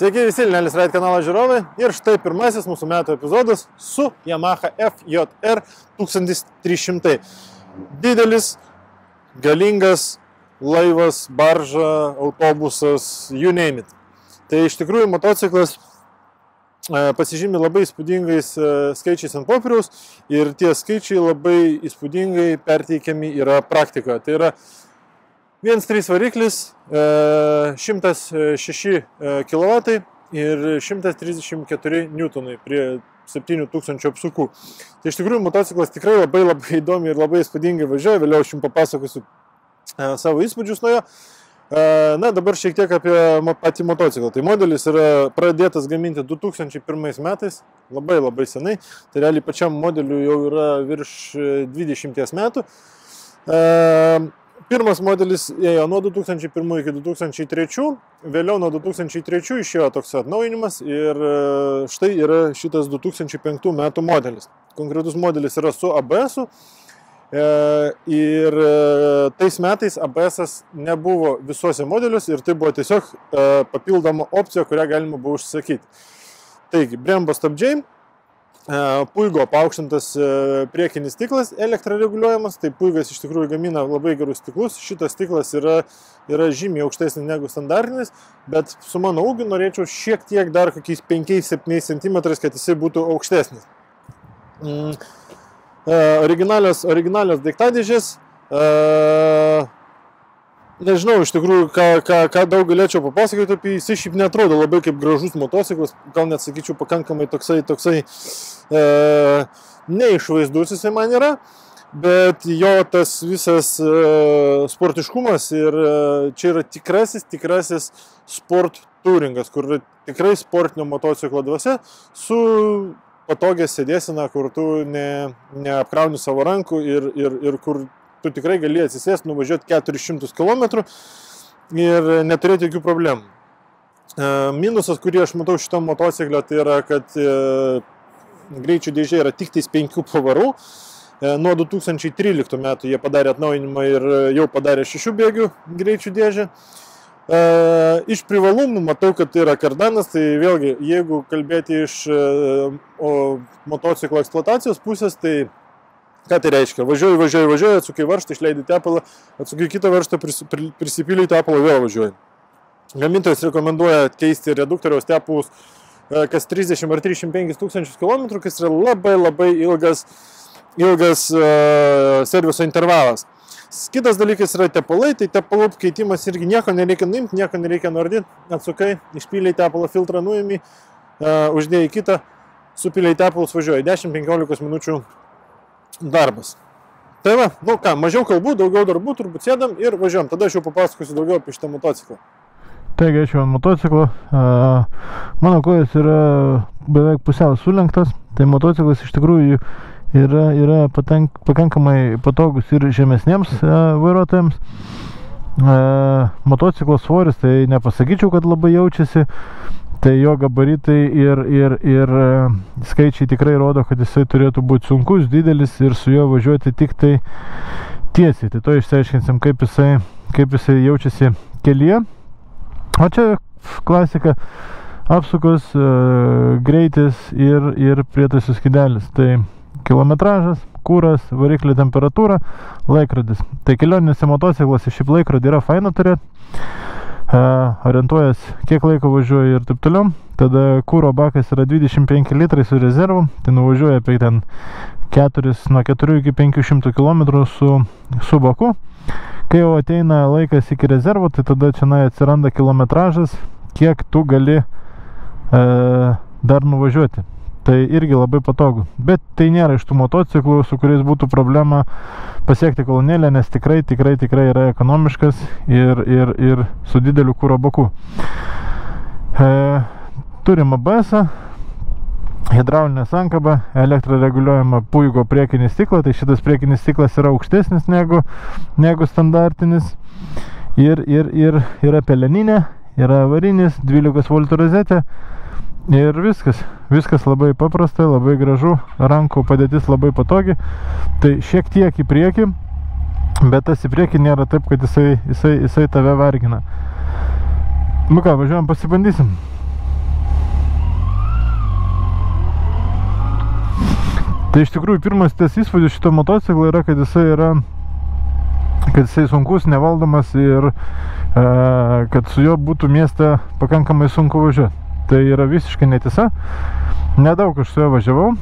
Sveiki visi Linelis Ride kanalo žiūrovai ir štai pirmasis mūsų metų epizodas su Yamaha FJR 1300. Didelis, galingas laivas, barža, autobusas, you name it. Tai iš tikrųjų motociklas pasižymi labai įspūdingais skaičiais ant popieriaus ir tie skaičiai labai įspūdingai perteikiami yra praktikoje. Tai yra 1.3 variklis, 106 kW ir 134 Newtonai prie 7000 apsukų. Tai iš tikrųjų motociklas tikrai labai įdomi ir labai įspūdingai važiuoja, vėliau aš jums papasakosiu savo įspūdžius nuo jo. Na, dabar šiek tiek apie patį motociklą. Tai modelis yra pradėtas gaminti 2001 metais, labai senai. Tai realiai pačiam modeliu jau yra virš 20 metų. Pirmas modelis ėjo nuo 2001 iki 2003, vėliau nuo 2003 išėjo toks atnaujinimas ir štai yra šitas 2005 metų modelis. Konkretus modelis yra su ABS-u ir tais metais ABS-as nebuvo visuose modeliuose ir tai buvo tiesiog papildoma opcija, kurią galima buvo užsakyti. Taigi, Brembo stabdžiai. Puigo paaukštintas priekinis stiklas elektrareguliuojamas, tai Puigas iš tikrųjų gamina labai gerus stiklus. Šitas stiklas yra žymiai aukštesnis negu standartinis, bet su mano ūgiu norėčiau šiek tiek dar kokiais 5-7 cm, kad jisai būtų aukštesnis. Originalios daiktadėžės. Nežinau, iš tikrųjų, ką daug galėčiau papasakoti apie jis šiaip netrodo labai kaip gražus motociklas, gal net sakyčiau pakankamai toksai neišvaizdus jisai man yra, bet jo tas visas sportiškumas ir čia yra tikrasis sport touringas, kur tikrai sportinio motociklo dvasia su patogia sėdėsena, kur tu neapkrauni savo rankų ir kur tu tikrai gali atsisėsti, nuvažiuoti 400 km ir neturėti jokių problemų. Minusas, kurį aš matau šitam motociklio, tai yra, kad greičių dėžė yra tik tais 5 pavarų. Nuo 2013 metų jie padarė atnaujinimą ir jau padarė 6 bėgių greičių dėžę. Iš privalumų matau, kad tai yra kardanas, tai vėlgi, jeigu kalbėti iš motociklo eksploatacijos pusės, tai ką tai reiškia? Važiuoji, atsukai varžtą, išleidai tepalą, atsukai kitą varžtą, prisipylai tepalą, vėl važiuoji. Gamintojas rekomenduoja keisti reduktoriaus tepalus kas 30 ar 35 tūkstančius kilometrų, kas yra labai ilgas serviso intervalas. Kitas dalykas yra tepalai, tai tepalų keitimas irgi nieko nereikia nuimti, nieko nereikia nuardyti, atsukai, išpylai tepalą, filtrą nuimi, uždėjai kitą, supylai tepalus, važiuoji 10-15 minučių darbas. Tai va, nu ką, mažiau kalbų, daugiau darbų, turbūt sėdam ir važiuojam. Tada aš jau papasakosiu daugiau apie šitą motociklą. Taigi, aš jau ant motociklo. Mano kojas yra beveik pusiau sulenktas. Tai motociklas iš tikrųjų yra pakankamai patogus ir žemesniems vairuotojams. Motociklo svoris, tai nepasakyčiau, kad labai jaučiasi. Tai jo gabaritai ir skaičiai tikrai rodo, kad jisai turėtų būti sunkus, didelis ir su juo važiuoti tik tai tiesiai. Tai to išsiaiškinsim, kaip jisai jaučiasi kelyje. O čia klasika apsukos, greitis ir prietaisų skydelis. Tai kilometražas, kūras, variklio temperatūra, laikrodis. Tai kelionėse motociklas šiaip laikrodį yra faina turėti. Orientuojas, kiek laiko važiuoja ir taip toliau. Tada kūro bakas yra 25 litrai su rezervu, tai nuvažiuoja apie ten nuo 4 iki 500 km su baku. Kai jau ateina laikas iki rezervo, tai tada čia atsiranda kilometražas, kiek tu gali dar nuvažiuoti. Tai irgi labai patogu. Bet tai nėra iš tų motociklų, su kuriais būtų problema pasiekti kolonėlę, nes tikrai yra ekonomiškas ir su dideliu kuro baku. Turim ABS-ą. hidraulinė sankaba, elektra reguliuojama Puigo priekinis stiklas, tai šitas priekinis stiklas yra aukštesnis negu standartinis. Ir yra peleninė, yra avarinis, 12 voltų rozetė ir viskas labai paprasta, labai gražu, rankų padėtis labai patogi. Tai šiek tiek į priekį, bet tas į priekį nėra taip, kad jisai tave vargina. Nu ką, važiuojam, pasibandysim. Tai iš tikrųjų pirmas tas įspūdis šito motociklo yra, kad jisai sunkus, nevaldomas ir kad su juo būtų mieste pakankamai sunku važiuoti. Tai yra visiškai netiesa. Nedaug aš su juo važiavau.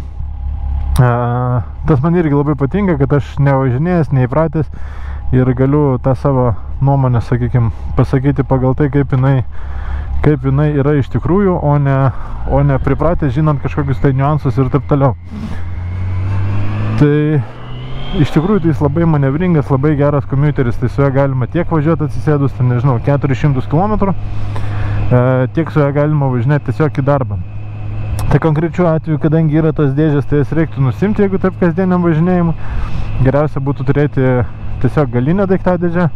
Tas man irgi labai patinka, kad aš nevažinėjęs, neįpratęs ir galiu tą savo nuomonę, sakykime, pasakyti pagal tai, kaip jinai yra iš tikrųjų, o ne pripratęs, žinant kažkokius tai niuansus ir taip toliau. Tai iš tikrųjų tai jis labai manevringas, labai geras komiuteris, tai su juo galima tiek važiuoti atsisėdus, tai nežinau, 400 km, tiek su juo galima važinėti tiesiog į darbą. Tai konkrečiu atveju, kadangi yra tos dėžės, tai jas reiktų nusimti, jeigu taip kasdieniam važinėjimui. Geriausia būtų turėti tiesiog galinę daiktadėžę,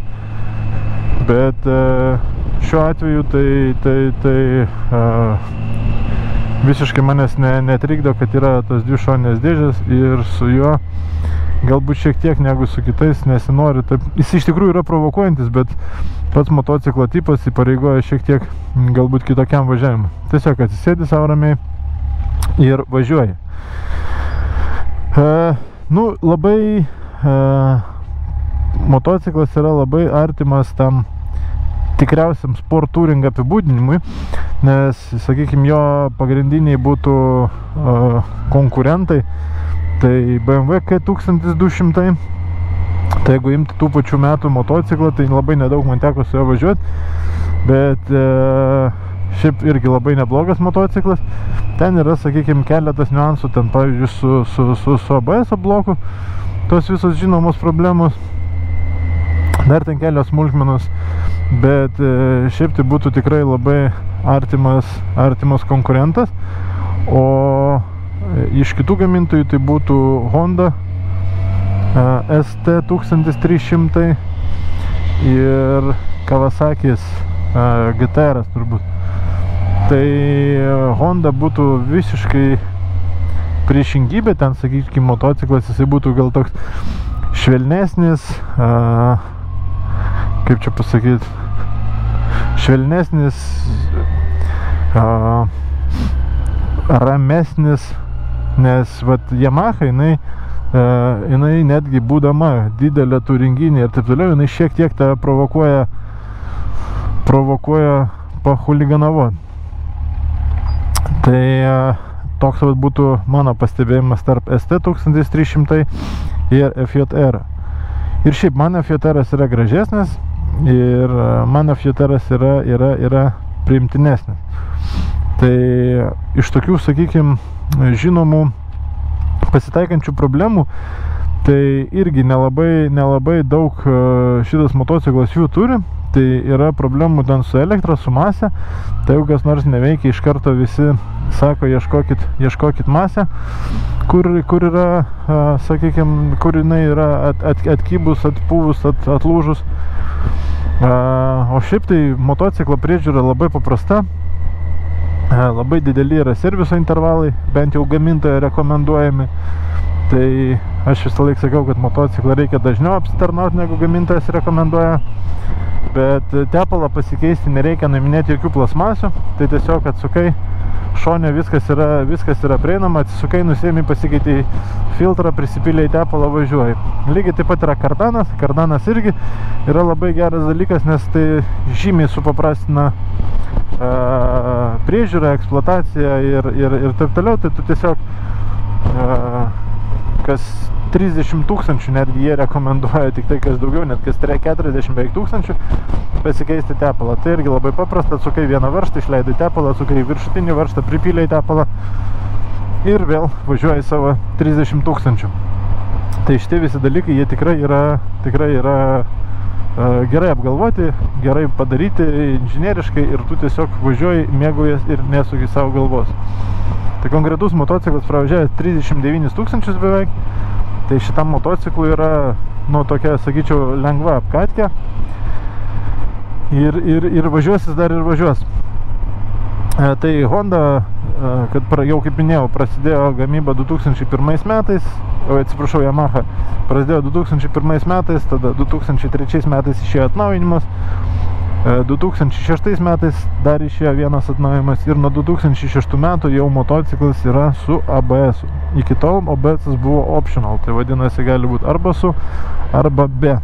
bet šiuo atveju tai visiškai manęs netrikdo, kad yra tos dvi šoninės dėžės ir su juo galbūt šiek tiek negu su kitais nesinori. Taip, jis iš tikrųjų yra provokuojantis, bet pats motociklo tipas įpareigoja šiek tiek galbūt kitokiam važiavimui. Tiesiog atsisėdi savo ramiai ir važiuoji. Labai motociklas yra labai artimas tam tikriausiam sport touring apibūdinimui, nes, sakykime, jo pagrindiniai būtų konkurentai, tai BMW K1200. Tai jeigu imti tų pačių metų motociklą, tai labai nedaug man teko su juo važiuoti, bet šiaip irgi labai neblogas motociklas. Ten yra, sakykime, keletas niuansų, ten pavyzdžiui su ABS bloku, tos visos žinomos problemos. Dar ten kelios smulkmenos, bet šiaip tai būtų tikrai labai artimas konkurentas. O iš kitų gamintojų tai būtų Honda ST1300 ir Kawasakis GTR turbūt. Tai Honda būtų visiškai priešingybė, ten, sakykime, motociklas, jisai būtų gal toks švelnesnis, kaip čia pasakyti, švelnesnis, ramesnis, nes vat Yamaha, jinai netgi būdama didelė turinginė ir taip toliau, jinai šiek tiek tą provokuoja pahuliganavot. Tai toks vat būtų mano pastebėjimas tarp ST1300 ir FJR. Ir šiaip man FJR yra gražesnis ir man FJR yra priimtinesnis. Tai iš tokių, sakykime, žinomų pasitaikančių problemų, tai irgi nelabai daug šitas motociklas jų turi. Tai yra problemų ten su elektra, su masė. Tai jeigu kas nors neveikia, iš karto visi sako, ieškokit masę, kur yra, sakykime, kur jinai yra atkibus, atpuvus, atlūžus. O šiaip tai motociklo priežiūra labai paprasta. Labai dideli yra serviso intervalai, bent jau gamintojo rekomenduojami. Tai aš visą laiką sakiau, kad motociklą reikia dažniau apsitarnauti, negu gamintojas rekomenduoja. Bet tepalą pasikeisti nereikia nuiminėti jokių plasmasių. Tai tiesiog atsukai šone, viskas yra prieinama, atsisukai, nusiėmi, pasikeitei filtrą, prisipylei tepalą, važiuoji. Lygiai taip pat yra kardanas. Kardanas irgi yra labai geras dalykas, nes tai žymiai supaprastina priežiūrą, eksploataciją ir taip toliau. Tai tu tiesiog kas 30 000 netgi jie rekomenduoja, tik tai kas daugiau, net kas 40 000 pasikeisti tepalą. Tai irgi labai paprasta, atsukai vieną varžtą, išleidai tepalą, atsukai viršutinį varžtą, pripylei tepalą ir vėl važiuoji savo 30 000. Tai šitie visi dalykai, jie tikrai yra gerai apgalvoti, gerai padaryti inžinieriškai ir tu tiesiog važiuoji, mėgaujas ir nesuki savo galvos. Tai konkretus motociklas pravažiavęs 39 000 beveik, tai šitam motociklui yra, nu, tokia, sakyčiau, lengva apkatkė ir važiuosis dar ir važiuos. Tai Honda, kad jau kaip minėjau, prasidėjo gamyba 2001 metais, atsiprašau, Yamaha prasidėjo 2001 metais, tada 2003 metais išėjo atnaujinimas, 2006 metais dar išėjo vienas atnaujinimas ir nuo 2006 metų jau motociklas yra su ABS. Iki tol ABS buvo optional, tai vadinasi gali būti arba su, arba be.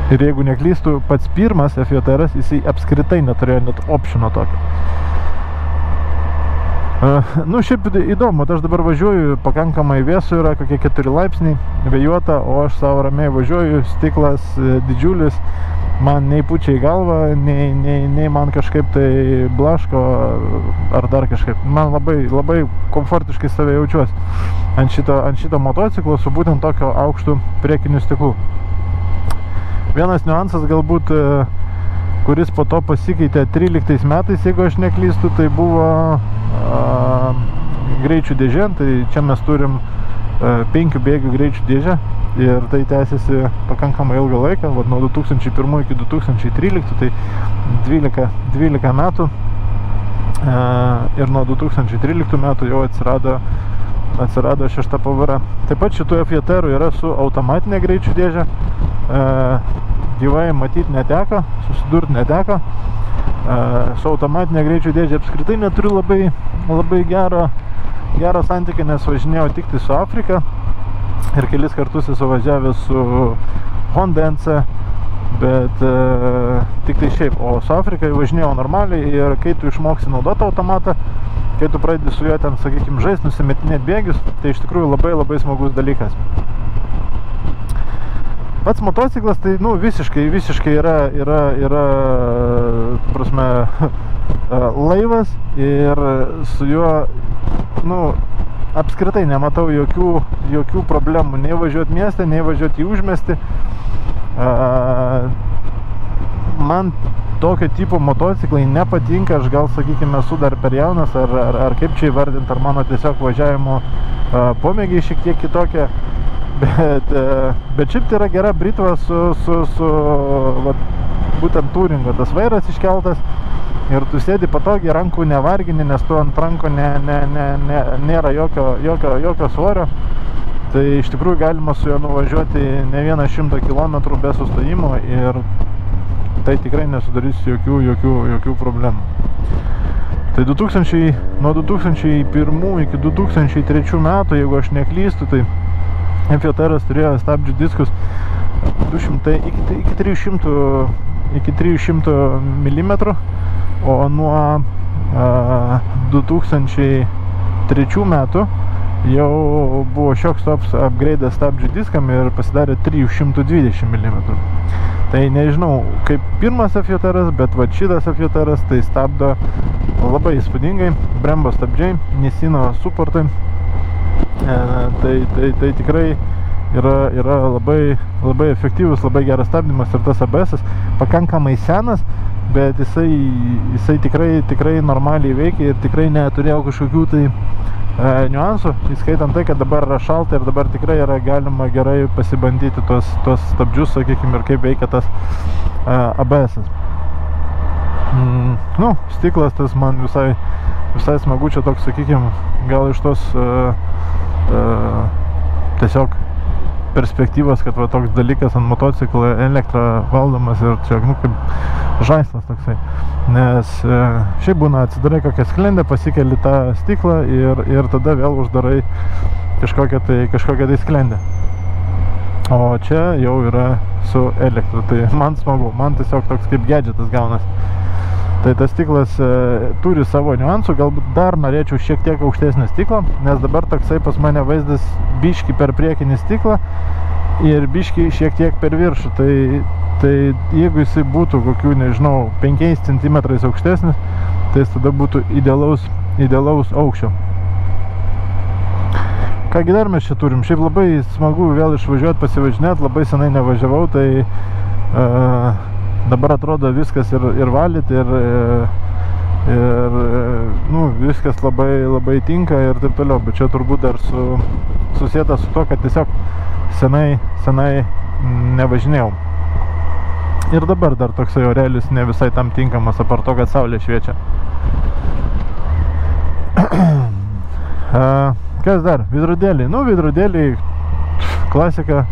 Ir jeigu neklystu, pats pirmas FJR-as, jisai apskritai neturėjo net optiono tokio. Nu, šiaip įdomu, aš dabar važiuoju, pakankamai vėsų yra, kokie 4 laipsniai, vėjuota, o aš savo ramiai važiuoju, stiklas didžiulis, man nei pučia į galvą, nei man kažkaip tai blaško ar dar kažkaip. Man labai komfortiškai save jaučiuosi ant šito motociklo su būtent tokio aukštų priekinių stiklų. Vienas niuansas galbūt, kuris po to pasikeitė 13 metais, jeigu aš neklystu, tai buvo greičių dėžė. Tai čia mes turim 5 bėgių greičių dėžę ir tai tęsiasi pakankamai ilgą laiką, nuo 2001 iki 2013, tai 12 metų. Ir nuo 2013 metų jau atsirado 6 pavara. Taip pat šitų FJR yra su automatinė greičių dėžė. Gyvai matyti neteko, susidurti neteko. Su automatinė greičių dėžė apskritai neturiu labai gerą santykį, nes važinėjau tik tai su Afrika ir kelis kartus esu važiavęs su Honda NC, bet tik tai šiaip, o su Afrika važinėjau normaliai ir kai tu išmoksi naudoti automatą, kai tu pradedi su juo ten, sakykime, žaist, nusimetinėti bėgius, tai iš tikrųjų labai smagus dalykas. Pats motociklas tai, nu, visiškai yra prasme, laivas ir su juo, nu, apskritai nematau jokių problemų nei važiuoti mieste, nei važiuoti į užmiestį. Man tokio tipo motociklai nepatinka, aš gal, sakykime, esu dar per jaunas, ar kaip čia įvardinti, ar mano tiesiog važiavimo pomėgiai šiek tiek kitokie. Bet šiaip tai yra gera britva su būtent turingo, tas vairas iškeltas ir tu sėdi patogiai, rankų nevargini, nes tu ant ranko nėra jokio svorio. Tai iš tikrųjų galima su juo nuvažiuoti ne 100 km be sustojimo ir tai tikrai nesudarys jokių problemų. Tai nuo 2001 iki 2003 metų, jeigu aš neklystu, tai FJR-as turėjo stabdžių diskus 200 iki 300 mm, o nuo 2003 metų jau buvo šioks toks upgrade'as stabdžių diskam ir pasidarė 320 mm. Tai nežinau kaip pirmas FJR-as, bet va šitas FJR-as tai stabdo labai įspūdingai, Brembo stabdžiai, Nisino supportai. Tai tikrai yra labai efektyvus, labai geras stabdymas ir tas ABS-as pakankamai senas, bet jisai tikrai normaliai veikia ir tikrai neturėjau kažkokių tai niuansų, įskaitant tai, kad dabar yra šalta ir dabar tikrai yra galima gerai pasibandyti tos stabdžius, sakykime, ir kaip veikia tas ABS-as. Nu, stiklas tas man visai smagu, čia toks, sakykime, gal iš tos tiesiog perspektyvos, kad va toks dalykas ant motociklo elektra valdomas ir čia, nu, kaip žaislas toksai. Nes šiaip būna, atsidarai kokią sklendę, pasikeli tą stiklą ir tada vėl uždarai kažkokią tai sklendę. O čia jau yra su elektra, tai man smagu, man tiesiog toks kaip gadgetas gaunas. Tai tas stiklas turi savo niuansų, galbūt dar norėčiau šiek tiek aukštesnį stiklą, nes dabar toksai pas mane vaizdas biški per priekinį stiklą ir biški šiek tiek per viršų. Tai jeigu jisai būtų kokių, nežinau, 5 cm aukštesnis, tai jis tada būtų idealaus aukščio. Kągi dar mes čia turim. Šiaip labai smagu vėl išvažiuoti, pasivažinėti, labai senai nevažiavau, tai dabar atrodo viskas ir valyt, ir viskas labai tinka ir taip toliau, bet čia turbūt dar susėta su to, kad tiesiog senai nevažinėjau. Ir dabar dar toksai orelis ne visai tam tinkamas, apart to, kad saulė šviečia. Kas dar? Veidrodėliai. Veidrodėliai klasika,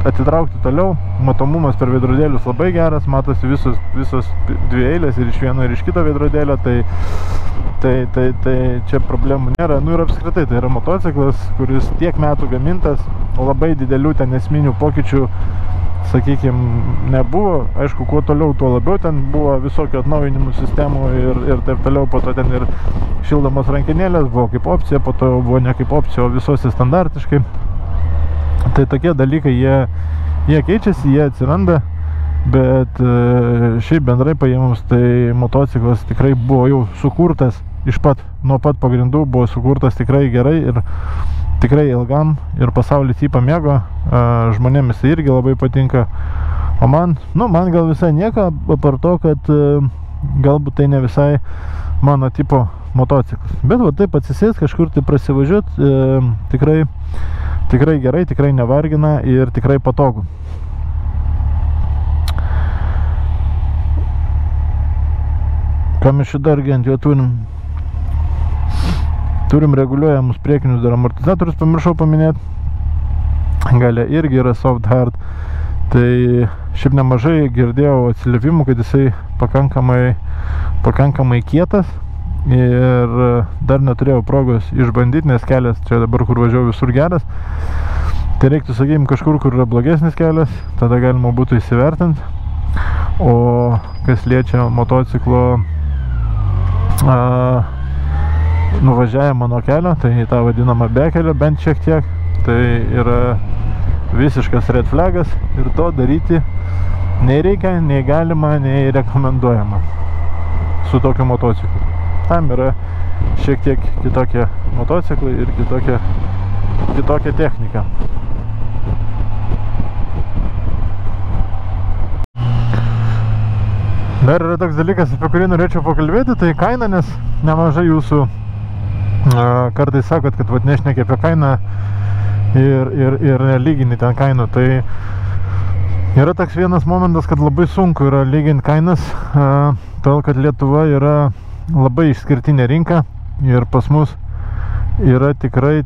atitraukti toliau. Matomumas per veidrodėlius labai geras, matosi visos dvi eilės ir iš vieno ir iš kito veidrodėlio, tai čia problemų nėra. Ir apskritai tai yra motociklas, kuris tiek metų gamintas, labai didelių ten esminių pokyčių, sakykime, nebuvo. Aišku, kuo toliau, tuo labiau ten buvo visokių atnaujinimų sistemų ir taip toliau, po to ten ir šildomos rankinėlės buvo kaip opcija, po to buvo ne kaip opcija, o visosi standartiškai. Tai tokie dalykai, jie keičiasi, jie atsiranda, bet šiaip bendrai paėmus, tai motociklas tikrai buvo jau sukurtas nuo pat pagrindų, buvo sukurtas tikrai gerai ir tikrai ilgam, ir pasaulis jį pamėgo, žmonėmis tai irgi labai patinka, o man gal visai nieko, apart to, kad galbūt tai ne visai mano tipo motociklas. Bet va taip atsisės, kažkur tai prasivažiuoti, tikrai gerai, tikrai nevargina ir tikrai patogu. Ką mes čia dargi ant jo turim? Turim reguliuojamus priekinius dar amortizatorius, pamiršau paminėti. Galia irgi yra soft hard. Tai šiaip nemažai girdėjau atsiliepimų, kad jisai pakankamai kietas. Ir dar neturėjau progos išbandyti, nes kelias čia dabar, kur važiavau, visur geras. Tai reiktų, sakykime, kažkur, kur yra blogesnis kelias, tada galima būtų įsivertinti. O kas liečia motociklo nuvažiavimą nuo kelio, tai tą vadinamą bekelio bent šiek tiek, tai yra visiškas red flagas ir to daryti nei reikia, nei galima, nei rekomenduojama su tokiu motociklu. Tam yra šiek tiek kitokie motociklai ir kitokia technika. Dar yra toks dalykas, apie kurį norėčiau pakalbėti, tai kaina, nes nemažai jūsų kartais sakot, kad vat nešnekė apie kainą ir nelygini ten kainų. Tai yra toks vienas momentas, kad labai sunku yra lyginti kainas, todėl kad Lietuva yra labai išskirtinė rinka ir pas mus yra tikrai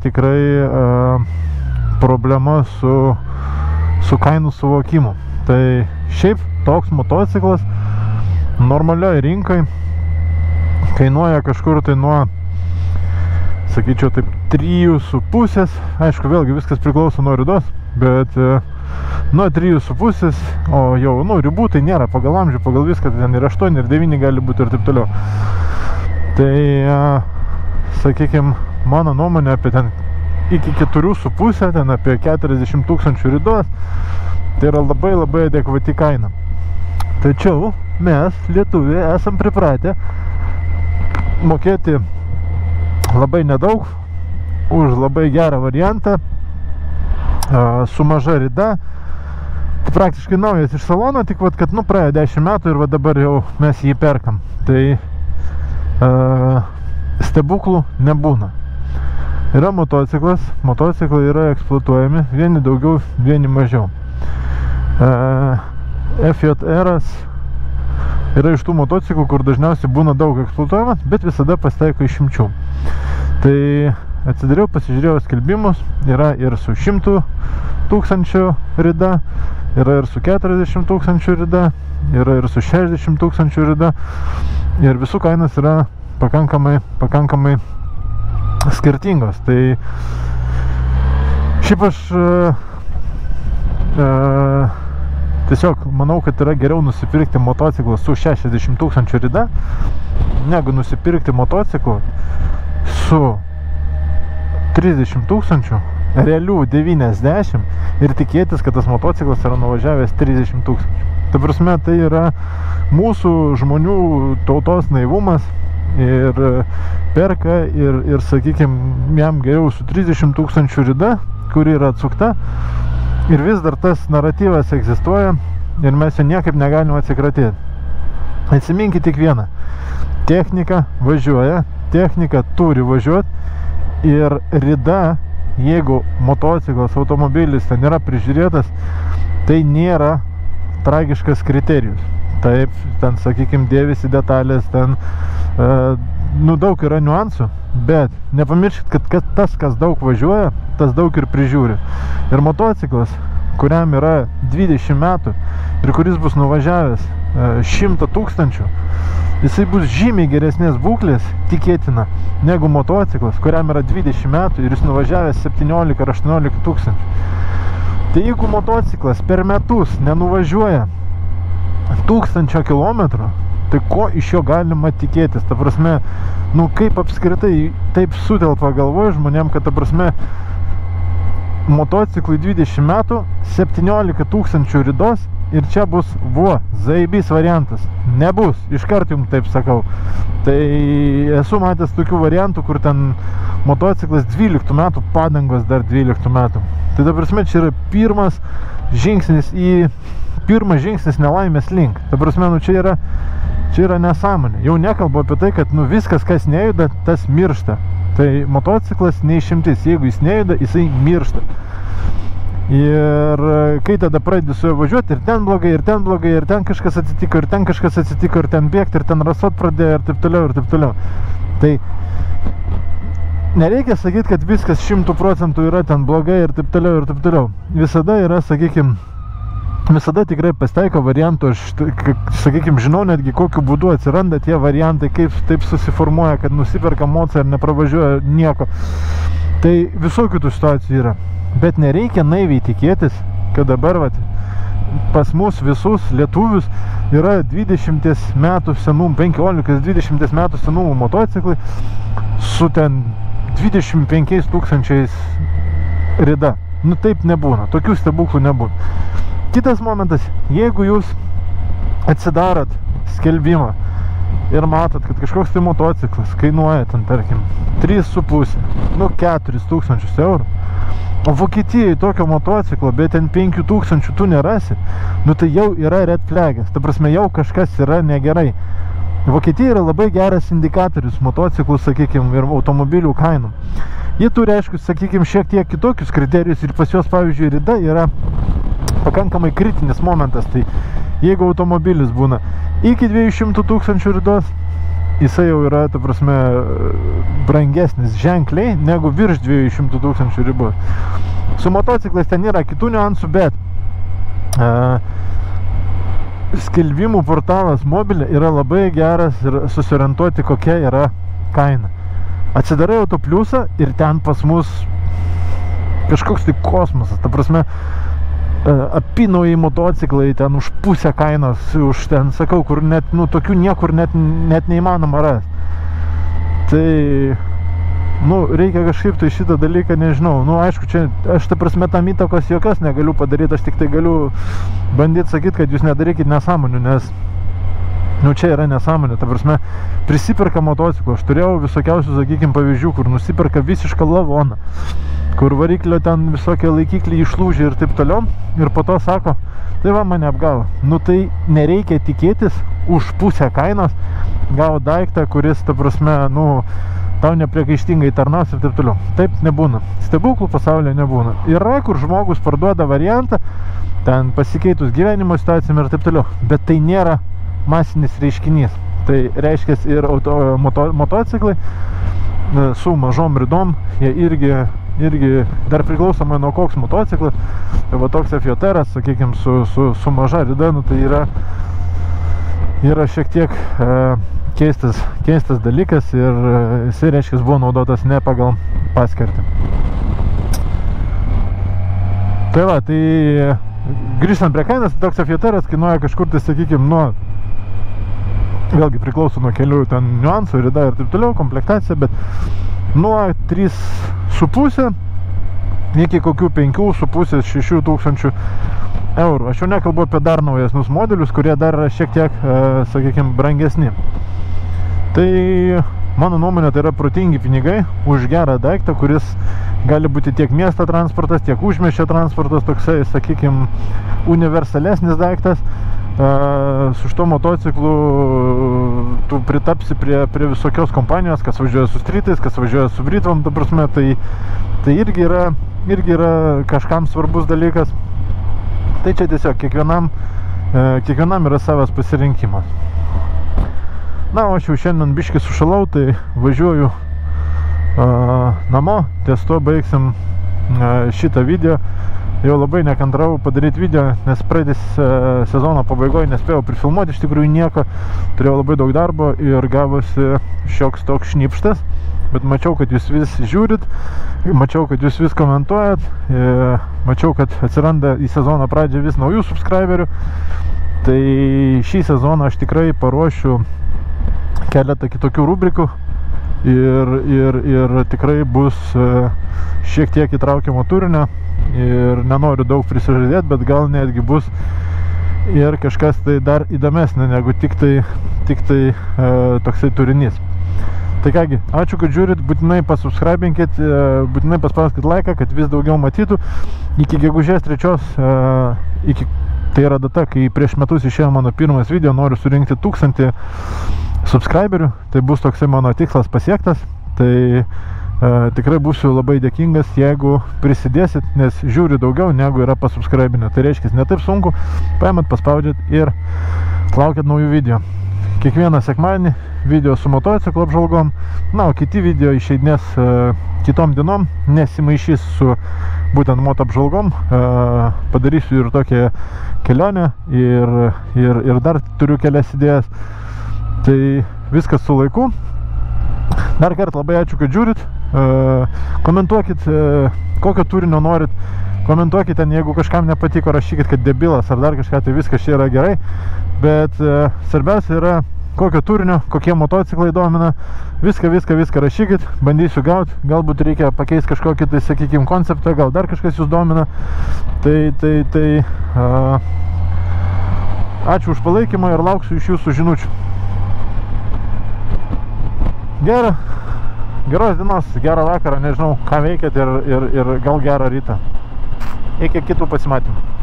problema su kainų suvokimu. Tai šiaip toks motociklas normalioj rinkai kainuoja kažkur tai nuo, sakyčiau taip, 3,5, aišku, vėlgi viskas priklauso nuo ridos, bet nuo 3,5, o jau, ribų tai nėra, pagal amžių, pagal viską, tai ten ir 8, ir 9 gali būti ir taip toliau. Tai, sakykime, mano nuomonė apie ten iki 4,5, ten apie 40 000 ridos, tai yra labai adekvati kaina. Tačiau mes, lietuviai, esam pripratę mokėti labai nedaug už labai gerą variantą su maža rida, tai praktiškai naujas iš salono, tik vat, kad praėjo 10 metų ir va dabar jau mes jį perkam. Tai stebuklų nebūna. Yra motociklas, motociklai yra eksploatuojami, vieni daugiau, vieni mažiau. FJR-as yra iš tų motociklų, kur dažniausiai būna daug eksploatuojamas, bet visada pasitaiko išimčių. Tai atsidariau, pasižiūrėjau skelbimus, yra ir su 100 000 rida, yra ir su 40 000 rida, yra ir su 60 000 rida, ir visų kainos yra pakankamai skirtingos. Tai šiaip aš tiesiog manau, kad yra geriau nusipirkti motociklą su 60 000 rida, negu nusipirkti motociklą su 30 000, realių 90 ir tikėtis, kad tas motociklas yra nuvažiavęs 30 000. Ta prasme, tai yra mūsų žmonių tautos naivumas ir perka ir sakykime, jam geriau su 30 000 rida, kuri yra atsukta ir vis dar tas naratyvas egzistuoja ir mes jo niekaip negalim atsikratyti. Atsiminkit tik vieną. Technika važiuoja, technika turi važiuoti ir rida, jeigu motociklas, automobilis ten yra prižiūrėtas, tai nėra tragiškas kriterijus. Taip, ten, sakykime, dėvisi detalės, ten daug yra niuansų, bet nepamirškit, kad tas, kas daug važiuoja, tas daug ir prižiūri. Ir motociklas, kuriam yra 20 metų ir kuris bus nuvažiavęs 100 000, jisai bus žymiai geresnės būklės, tikėtina, negu motociklas, kuriam yra 20 metų ir jis nuvažiavęs 17 ar 18 000. Tai jeigu motociklas per metus nenuvažiuoja 1000 kilometrų, tai ko iš jo galima tikėtis? Ta prasme, kaip apskritai taip sutelpa galvoje žmonėm, kad ta prasme motociklui 20 metų, 17 000 ridos ir čia bus zaibys variantas. Nebus, iškart jums taip sakau. Tai esu matęs tokių variantų, kur ten motociklas 12 metų, padangos dar 12 metų. Tai ta prasme, čia yra pirmas žingsnis nelaimės link. Ta prasme, čia yra nesąmonė. Jau nekalbu apie tai, kad viskas, kas nejuda, tas miršta. Tai motociklas neišimtis. Jeigu jis nejuda, jisai miršta. Ir kai tada pradedi su juo važiuoti, ir ten blogai, ir ten kažkas atsitiko, ir ten kažkas atsitiko, ir ten bėgti, ir ten rasot pradėjo, ir taip toliau, ir taip toliau. Tai nereikia sakyti, kad viskas 100% yra ten blogai, ir taip toliau, ir taip toliau. Visada yra, sakykime, visada tikrai pasitaiko variantų, aš, sakykime, žinau netgi kokiu būdu atsiranda tie variantai, kaip taip susiformuoja, kad nusiperka mocą ir nepravažiuoja nieko. Tai visokių tų situacijų yra. Bet nereikia naiviai tikėtis, kad dabar pas mus visus lietuvius yra 20 metų senumo, 15-20 metų senumo motociklai su ten 25 000 rida. Taip nebūna, tokių stebuklų nebūna. Kitas momentas, jeigu jūs atsidarat skelbimą ir matot, kad kažkoks tai motociklas kainuoja ten, tarkim, 3,5, 4 000 eurų, o Vokietijoje tokio motociklo, bet ten 5 000 tu nerasi, tai jau yra red flagas, ta prasme, jau kažkas yra negerai. Vokietija yra labai geras indikatorius motociklų, sakykime, ir automobilių kainų. Jie turi, aišku, sakykime, šiek tiek kitokius kriterijus ir pas juos, pavyzdžiui, rida yra pakankamai kritinis momentas. Tai jeigu automobilis būna iki 200 000 ridos, jisai jau yra, ta prasme, brangesnis ženkliai negu virš 200 000 ribos. Su motociklais ten yra kitų niuansų, bet skelbimų portalas Mobilė yra labai geras ir susiorientuoti, kokia yra kaina. Atsidarai Autopliusą ir ten pas mus kažkoks tai kosmosas, ta prasme, apynaujai motociklai ten už pusę kainos, už ten, sakau, kur net, tokių niekur net neįmanoma rasti. Tai, reikia kažkaip tai šitą dalyką, nežinau, aišku, čia, aš ta prasme tam įtakos jokios negaliu padaryti, aš tik tai galiu bandyti sakyti, kad jūs nedarykit nesąmonių, nes, čia yra nesąmonė, ta prasme, prisiperka motociklų, aš turėjau visokiausių, sakykime, pavyzdžių, kur nusiperka visišką lavoną, kur variklio ten visokie laikikliai išlūžė ir taip toliau, ir po to sako, tai va, mane apgavo. Tai nereikia tikėtis už pusę kainos gauti daiktą, kuris, ta prasme, tau nepriekaištingai tarnaus ir taip toliau. Taip nebūna. Stebuklų pasaulyje nebūna. Yra, kur žmogus parduoda variantą, ten pasikeitus gyvenimo situacijom ir taip toliau, bet tai nėra masinis reiškinys. Tai reiškia ir motociklai su mažom ridom, jie irgi dar priklausomai nuo koks motociklas, tai va toks FJR, sakykime, su maža rida, tai yra šiek tiek keistas dalykas ir jisai, reiškia, buvo naudotas ne pagal paskirtį. Tai va, tai grįžtant prie kainos, toks FJR kainuoja kažkur, tai sakykime, vėlgi priklauso nuo kelių ten niuansų, rida ir taip toliau, komplektacija, bet nuo 3,5 iki kokių 5,5-6 000 eurų. Aš jau nekalbu apie dar naujesnius modelius, kurie dar yra šiek tiek, sakykime, brangesni. Tai mano nuomonė, tai yra protingi pinigai už gerą daiktą, kuris gali būti tiek miesto transportas, tiek užmiesčio transportas, toksai, sakykime, universalesnis daiktas. Su šito motociklu tu pritapsi prie visokios kompanijos, kas važiuoja su streetais, kas važiuoja su britvom, ta prasme, tai irgi yra kažkam svarbus dalykas. Tai čia tiesiog kiekvienam yra savas pasirinkimas. Na, o aš jau šiandien biškį sušalau, tai važiuoju namo, ties to baigsim šitą video. Jau labai nekantrau padaryti video, nes praeitis sezono pabaigoje nespėjau prifilmuoti iš tikrųjų nieko. Turėjau labai daug darbo ir gavosi šioks toks šnipštas. Bet mačiau, kad jūs vis žiūrit, mačiau, kad jūs vis komentuojat, mačiau, kad atsiranda į sezono pradžią vis naujų subscriberių. Tai šį sezoną aš tikrai paruošiu keletą kitokių rubrikų ir tikrai bus šiek tiek įtraukiamo turinio ir nenoriu daug prisižadėti, bet gal netgi bus ir kažkas tai dar įdomesnė negu tik tai toksai turinys. Tai kągi, ačiū, kad žiūrit, būtinai pasubscribinkit, būtinai paspauskit laiką, kad vis daugiau matytų. Iki gegužės 3, tai yra data, kai prieš metus išėjo mano pirmas video, noriu surinkti 1000 subscriberių, tai bus toksai mano tikslas pasiektas. Tai tikrai būsiu labai dėkingas, jeigu prisidėsit, nes žiūri daugiau negu yra pasubscribinę. Tai reiškia, ne taip sunku, paimat, paspaudžiat ir laukiat naujų video. Kiekvieną sekmadienį video su motociklo apžvalgom, na, o kiti video išeidinės kitom dienom, nesimaišys su būtent moto apžvalgom. Padarysiu ir tokią kelionę ir dar turiu kelias idėjas. Tai viskas su laiku. Dar kartą labai ačiū, kad žiūrit. Komentuokit, kokio turinio norit. Komentuokit ten, jeigu kažkam nepatiko, rašykit, kad debilas ar dar kažką, tai viskas čia yra gerai. Bet svarbiausia yra, kokio turinio, kokie motociklai domina. Viską rašykit, bandysiu gauti. Galbūt reikia pakeisti kažkokį, tai sakykime, konceptą, gal dar kažkas jūs domina. Tai ačiū už palaikymą ir lauksiu iš jūsų žinučių. Geros dienos, gerą vakarą, nežinau, ką veikiat ir gal gerą rytą. Iki kitų pasimatymų.